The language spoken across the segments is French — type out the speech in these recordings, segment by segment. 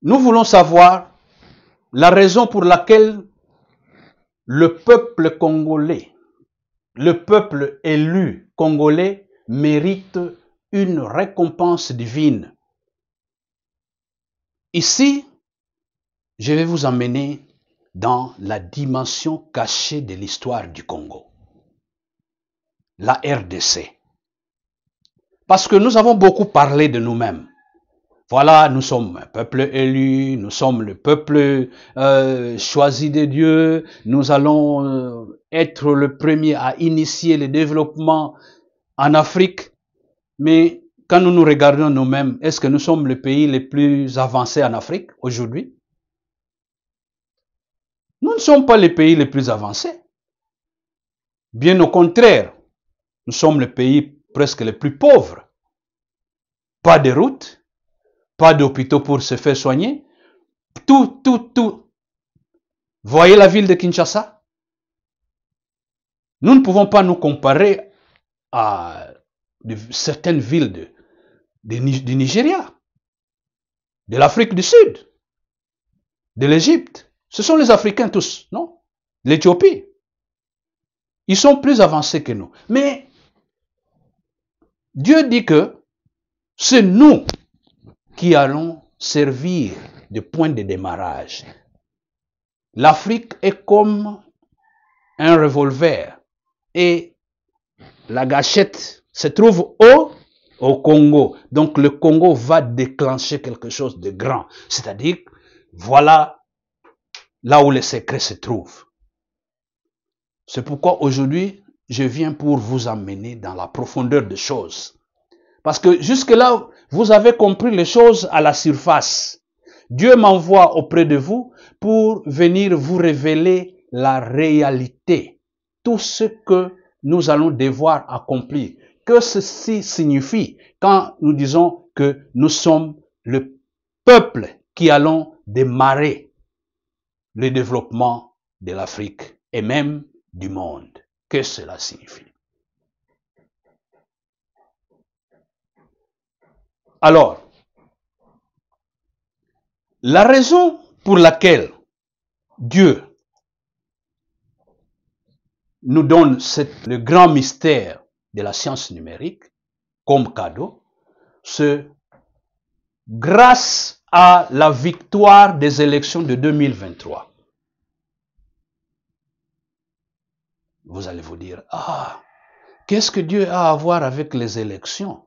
Nous voulons savoir la raison pour laquelle le peuple congolais, le peuple élu congolais mérite une récompense divine. Ici, je vais vous emmener dans la dimension cachée de l'histoire du Congo, la RDC. Parce que nous avons beaucoup parlé de nous-mêmes. Voilà, nous sommes un peuple élu, nous sommes le peuple choisi de Dieu, nous allons être le premier à initier le développement en Afrique. Mais quand nous nous regardons nous-mêmes, est-ce que nous sommes le pays le plus avancé en Afrique aujourd'hui? Nous ne sommes pas les pays les plus avancés. Bien au contraire, nous sommes le pays presque le plus pauvre. Pas de route, pas d'hôpitaux pour se faire soigner. Tout. Voyez la ville de Kinshasa? Nous ne pouvons pas nous comparer à certaines villes du Nigeria, de l'Afrique du Sud, de l'Égypte. Ce sont les Africains tous, non? L'Éthiopie. Ils sont plus avancés que nous. Mais Dieu dit que c'est nous qui allons servir de point de démarrage. L'Afrique est comme un revolver et la gâchette se trouve au Congo. Donc le Congo va déclencher quelque chose de grand. C'est-à-dire, voilà là où le secret se trouve. C'est pourquoi aujourd'hui, je viens pour vous emmener dans la profondeur des choses. Parce que jusque-là, vous avez compris les choses à la surface. Dieu m'envoie auprès de vous pour venir vous révéler la réalité. Tout ce que nous allons devoir accomplir. Que ceci signifie quand nous disons que nous sommes le peuple qui allons démarrer le développement de l'Afrique et même du monde. Que cela signifie. Alors, la raison pour laquelle Dieu nous donne le grand mystère de la science numérique comme cadeau, c'est grâce à la victoire des élections de 2023. Vous allez vous dire, ah, qu'est-ce que Dieu a à voir avec les élections?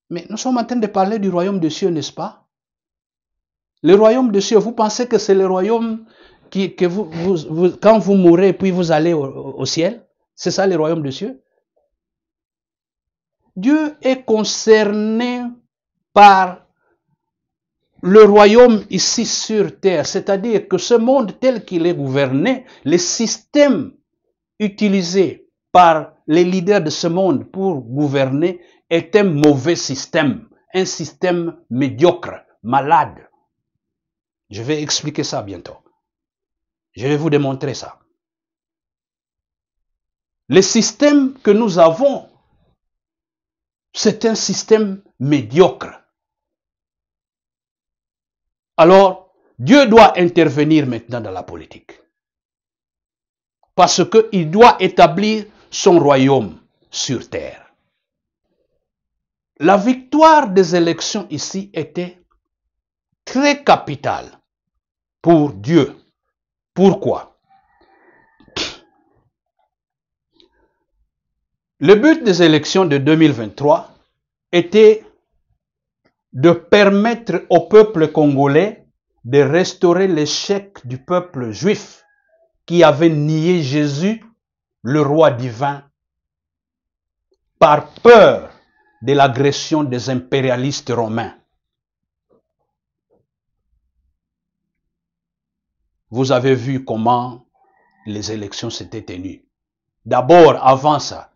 Mais nous sommes en train de parler du royaume des cieux, n'est-ce pas? Le royaume des cieux, vous pensez que c'est le royaume que quand vous mourrez, puis vous allez au ciel? C'est ça le royaume des cieux? Dieu est concerné par le royaume ici sur terre, c'est-à-dire que ce monde tel qu'il est gouverné, les systèmes utilisés par les leaders de ce monde pour gouverner est un mauvais système, un système médiocre, malade. Je vais expliquer ça bientôt. Je vais vous démontrer ça. Le système que nous avons, c'est un système médiocre. Alors, Dieu doit intervenir maintenant dans la politique. Parce qu'il doit établir son royaume sur terre. La victoire des élections ici était très capitale pour Dieu. Pourquoi? Le but des élections de 2023 était de permettre au peuple congolais de restaurer l'échec du peuple juif qui avait nié Jésus, le roi divin, par peur de l'agression des impérialistes romains. Vous avez vu comment les élections s'étaient tenues. D'abord, avant ça,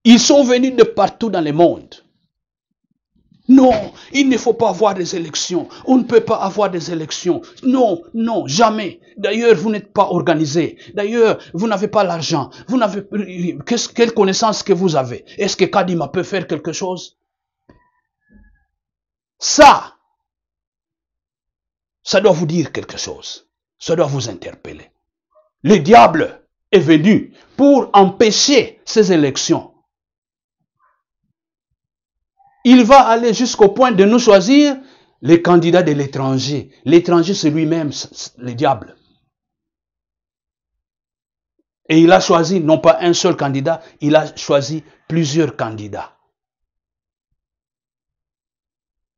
ils sont venus de partout dans le monde. Non, il ne faut pas avoir des élections. On ne peut pas avoir des élections. Non, non, jamais. D'ailleurs, vous n'êtes pas organisé. D'ailleurs, vous n'avez pas l'argent. Vous n'avez quelle connaissance que vous avez? Est-ce que Kadima peut faire quelque chose? Ça doit vous dire quelque chose. Ça doit vous interpeller. Le diable est venu pour empêcher ces élections. Il va aller jusqu'au point de nous choisir les candidats de l'étranger. L'étranger, c'est lui-même, le diable. Et il a choisi non pas un seul candidat, il a choisi plusieurs candidats.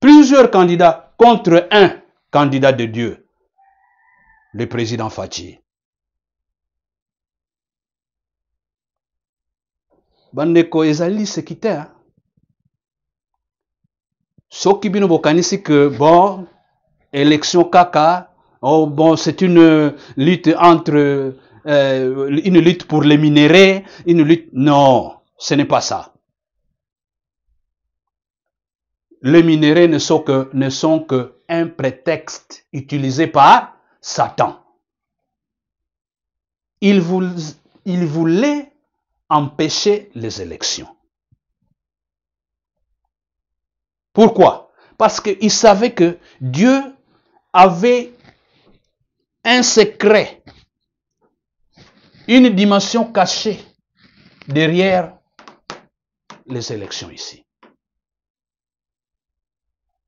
Plusieurs candidats contre un candidat de Dieu, le président Fachi. Bandeko ezali sekite. Soki bino bokanisi que bon, élection kaka, oh bon, c'est une lutte entre une lutte pour les minéraux, une lutte... Non, ce n'est pas ça. Les minéraux ne sont que un prétexte utilisé par Satan. Il voulait empêcher les élections. Pourquoi? Parce qu'il savait que Dieu avait un secret, une dimension cachée derrière les élections ici.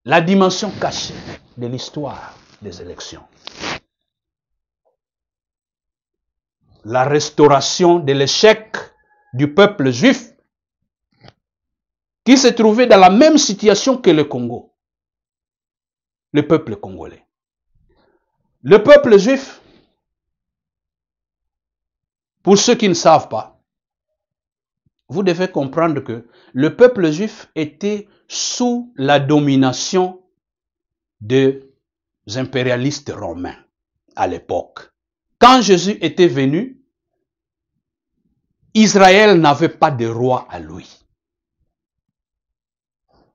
La dimension cachée de l'histoire des élections. La restauration de l'échec du peuple juif qui se trouvait dans la même situation que le Congo. Le peuple congolais. Le peuple juif, pour ceux qui ne savent pas, vous devez comprendre que le peuple juif était sous la domination des impérialistes romains à l'époque. Quand Jésus était venu, Israël n'avait pas de roi à lui.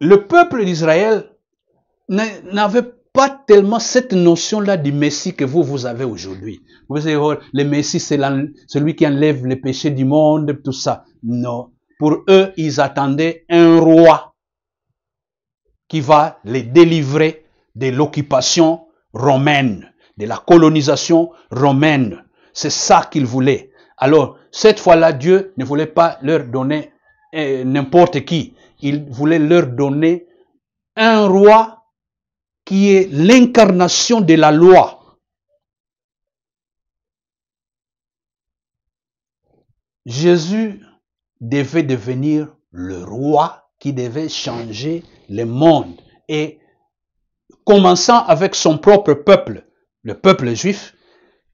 Le peuple d'Israël n'avait pas tellement cette notion-là du Messie que vous avez aujourd'hui. Vous savez, oh, le Messie, c'est celui qui enlève les péchés du monde, tout ça. Non. Pour eux, ils attendaient un roi qui va les délivrer de l'occupation romaine, de la colonisation romaine. C'est ça qu'ils voulaient. Alors, cette fois-là, Dieu ne voulait pas leur donner n'importe qui. Il voulait leur donner un roi qui est l'incarnation de la loi. Jésus devait devenir le roi qui devait changer le monde. Et commençant avec son propre peuple, le peuple juif,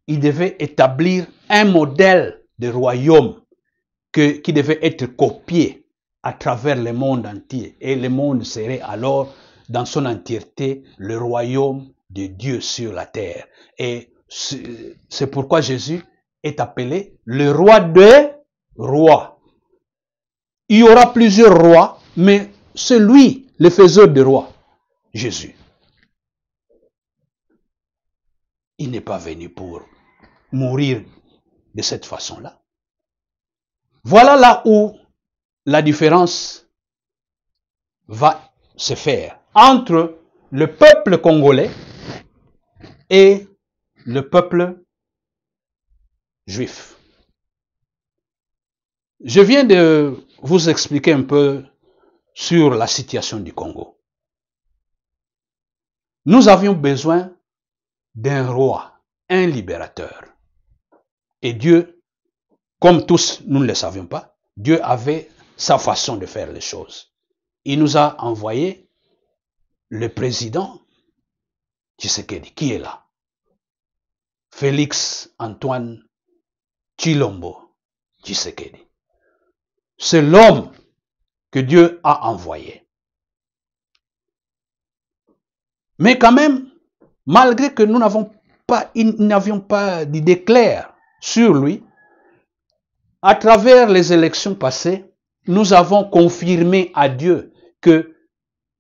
il devait établir un modèle de royaume qui devait être copié à travers le monde entier. Et le monde serait alors, dans son entièreté, le royaume de Dieu sur la terre. Et c'est pourquoi Jésus est appelé le roi des rois. Il y aura plusieurs rois, mais c'est lui, le faiseur de rois, Jésus. Il n'est pas venu pour mourir de cette façon-là. Voilà là où la différence va se faire entre le peuple congolais et le peuple juif. Je viens de vous expliquer un peu sur la situation du Congo. Nous avions besoin d'un roi, un libérateur. Et Dieu, comme tous nous ne le savions pas, Dieu avait sa façon de faire les choses. Il nous a envoyé le président Tshisekedi, qui est là. Félix Antoine Tshilombo Tshisekedi. C'est l'homme que Dieu a envoyé. Mais quand même, malgré que nous n'avions pas d'idée claire sur lui, à travers les élections passées, nous avons confirmé à Dieu que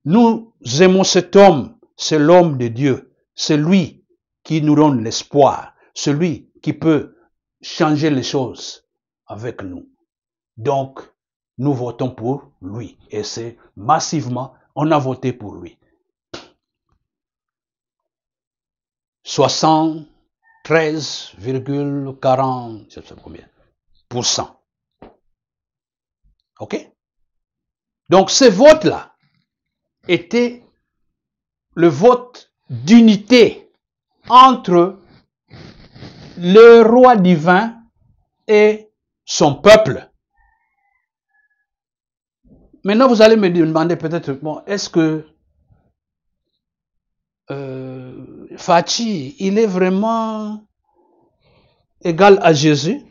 nous aimons cet homme, c'est l'homme de Dieu, c'est lui qui nous donne l'espoir, celui qui peut changer les choses avec nous. Donc, nous votons pour lui. Et c'est massivement, on a voté pour lui. 73,40, je sais pas combien, %. OK? Donc, ce vote-là était le vote d'unité entre le roi divin et son peuple. Maintenant, vous allez me demander peut-être, bon, est-ce que Fachi, il est vraiment égal à Jésus?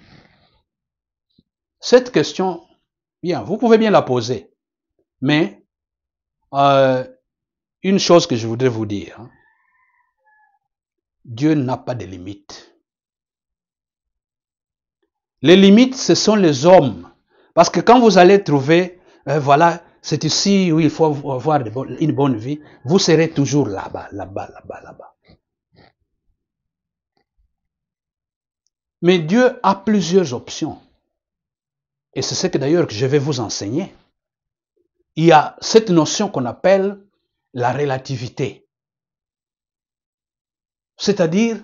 Cette question, bien, vous pouvez bien la poser. Mais, une chose que je voudrais vous dire, hein, Dieu n'a pas de limites. Les limites, ce sont les hommes. Parce que quand vous allez trouver, voilà, c'est ici où il faut avoir une bonne vie, vous serez toujours là-bas, là-bas, là-bas, là-bas. Mais Dieu a plusieurs options. Et c'est ce que d'ailleurs que je vais vous enseigner. Il y a cette notion qu'on appelle la relativité. C'est-à-dire,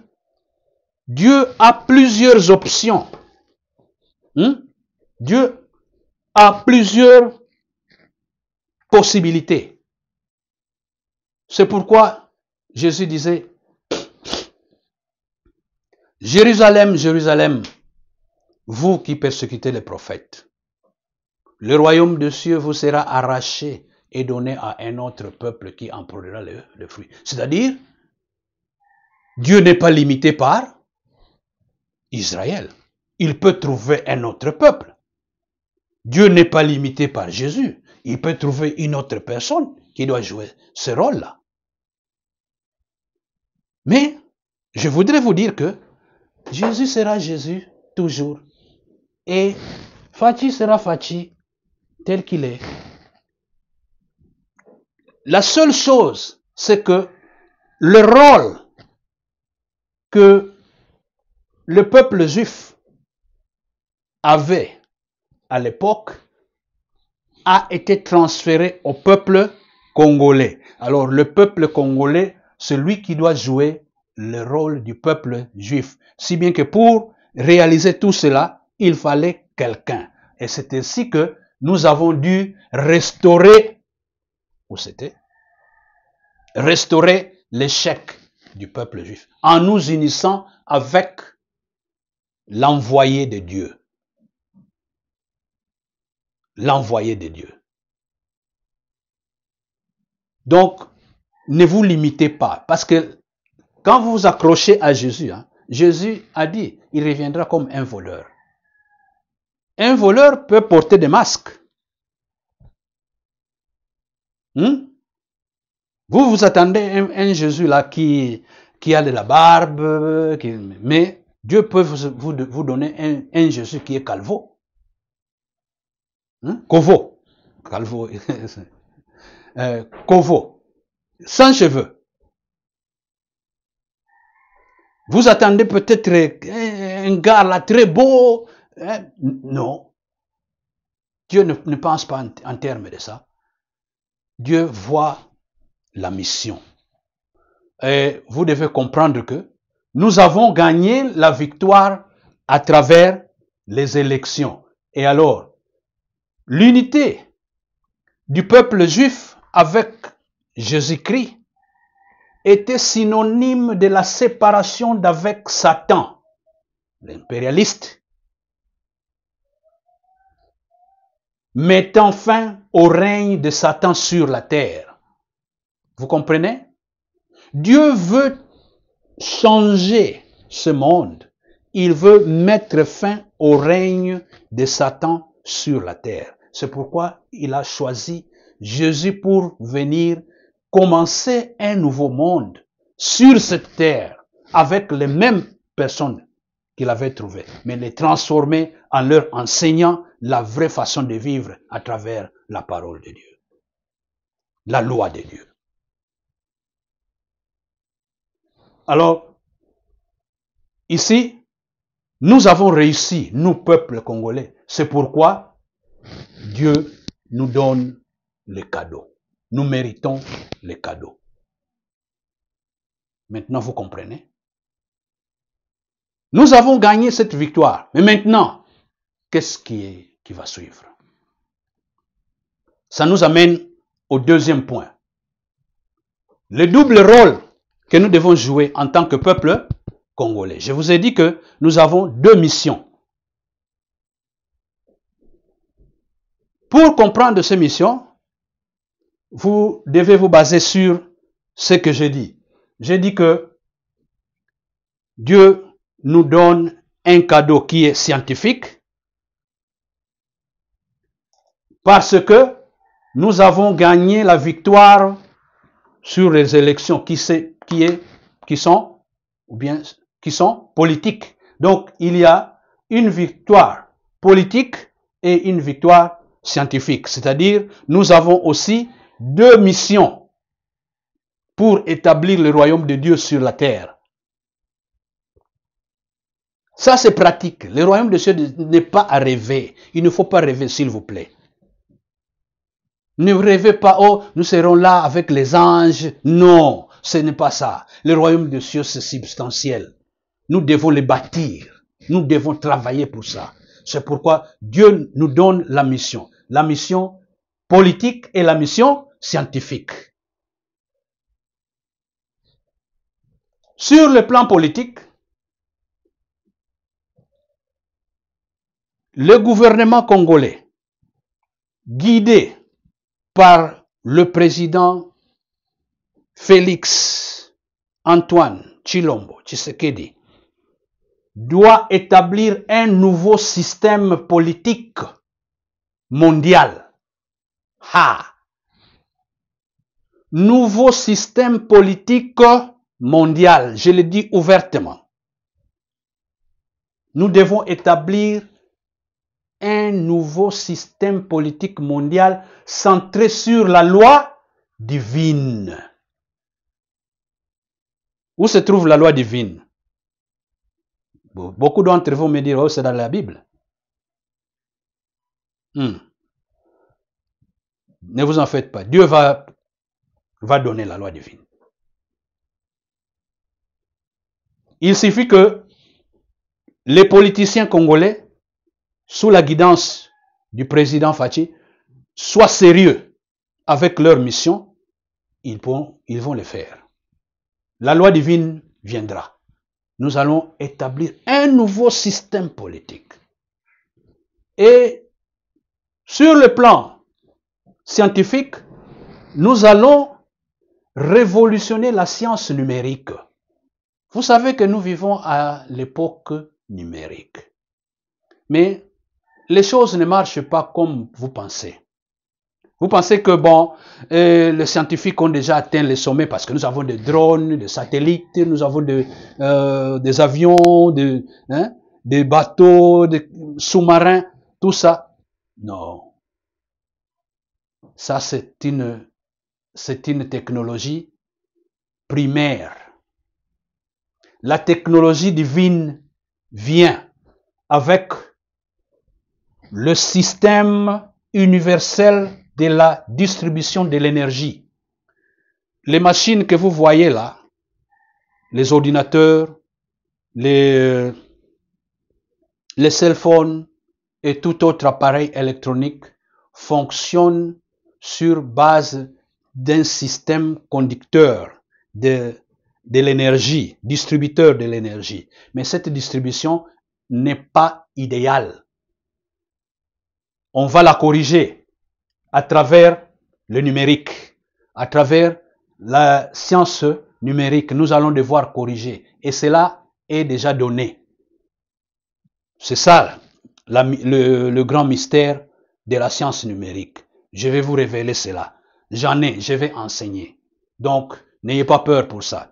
Dieu a plusieurs options. Dieu a plusieurs possibilités. C'est pourquoi Jésus disait, Jérusalem, Jérusalem, vous qui persécutez les prophètes, le royaume de cieux vous sera arraché et donné à un autre peuple qui en produira le fruit. C'est-à-dire, Dieu n'est pas limité par Israël. Il peut trouver un autre peuple. Dieu n'est pas limité par Jésus. Il peut trouver une autre personne qui doit jouer ce rôle-là. Mais, je voudrais vous dire que Jésus sera Jésus toujours. Et Fachi sera Fachi tel qu'il est. La seule chose, c'est que le rôle que le peuple juif avait à l'époque a été transféré au peuple congolais. Alors le peuple congolais, c'est lui qui doit jouer le rôle du peuple juif. Si bien que pour réaliser tout cela, il fallait quelqu'un. Et c'est ainsi que nous avons dû restaurer, où c'était? Restaurer l'échec du peuple juif en nous unissant avec l'envoyé de Dieu. L'envoyé de Dieu. Donc, ne vous limitez pas. Parce que quand vous vous accrochez à Jésus, Jésus a dit, il reviendra comme un voleur. Un voleur peut porter des masques. Vous vous attendez à un Jésus là qui a de la barbe, mais Dieu peut vous donner un Jésus qui est calvo. Covo. Calvo. Covo. Sans cheveux. Vous attendez peut-être un gars là très beau. Non. Dieu ne pense pas en termes de ça. Dieu voit la mission. Et vous devez comprendre que nous avons gagné la victoire à travers les élections. Et alors, l'unité du peuple juif avec Jésus-Christ était synonyme de la séparation d'avec Satan, l'impérialiste, mettant fin au règne de Satan sur la terre. Vous comprenez? Dieu veut changer ce monde. Il veut mettre fin au règne de Satan sur la terre. C'est pourquoi il a choisi Jésus pour venir commencer un nouveau monde sur cette terre avec les mêmes personnes qu'il avait trouvées, mais les transformer en leur enseignant la vraie façon de vivre à travers la parole de Dieu, la loi de Dieu. Alors, ici, nous avons réussi, nous, peuple congolais. C'est pourquoi Dieu nous donne les cadeaux. Nous méritons les cadeaux. Maintenant, vous comprenez? Nous avons gagné cette victoire. Mais maintenant, qu'est-ce qui va suivre? Ça nous amène au deuxième point. Le double rôle que nous devons jouer en tant que peuple congolais. Je vous ai dit que nous avons deux missions. Pour comprendre ces missions, vous devez vous baser sur ce que j'ai dit. J'ai dit que Dieu nous donne un cadeau qui est scientifique parce que nous avons gagné la victoire sur les élections qui sont politiques. Donc, il y a une victoire politique et une victoire scientifique. C'est-à-dire, nous avons aussi deux missions pour établir le royaume de Dieu sur la terre. Ça, c'est pratique. Le royaume de Dieu n'est pas à rêver. Il ne faut pas rêver, s'il vous plaît. Ne rêvez pas, oh, nous serons là avec les anges. Non, ce n'est pas ça. Le royaume de Dieu, c'est substantiel. Nous devons le bâtir. Nous devons travailler pour ça. C'est pourquoi Dieu nous donne la mission. La mission politique et la mission scientifique. Sur le plan politique, le gouvernement congolais, guidé par le président Félix Antoine Tshilombo Tshisekedi, doit établir un nouveau système politique mondial. Nouveau système politique mondial, je le dis ouvertement. Nous devons établir un nouveau système politique mondial centré sur la loi divine. Où se trouve la loi divine? Beaucoup d'entre vous me diront, oh, c'est dans la Bible. Ne vous en faites pas. Dieu va donner la loi divine. Il suffit que les politiciens congolais, sous la guidance du président Fachi, soient sérieux avec leur mission, ils vont le faire. La loi divine viendra. Nous allons établir un nouveau système politique. Et sur le plan scientifique, nous allons révolutionner la science numérique. Vous savez que nous vivons à l'époque numérique. Mais les choses ne marchent pas comme vous pensez. Vous pensez que, bon, les scientifiques ont déjà atteint les sommets parce que nous avons des drones, des satellites, nous avons des avions, des bateaux, des sous-marins, tout ça. Non. Ça, c'est une technologie primaire. La technologie divine vient avec le système universel de la distribution de l'énergie. Les machines que vous voyez là, les ordinateurs, les cell phones et tout autre appareil électronique fonctionnent sur base d'un système conducteur de l'énergie, distributeur de l'énergie. Mais cette distribution n'est pas idéale. On va la corriger à travers le numérique, à travers la science numérique. Nous allons devoir corriger. Et cela est déjà donné. C'est ça le grand mystère de la science numérique. Je vais vous révéler cela. Je vais enseigner. Donc, n'ayez pas peur pour ça.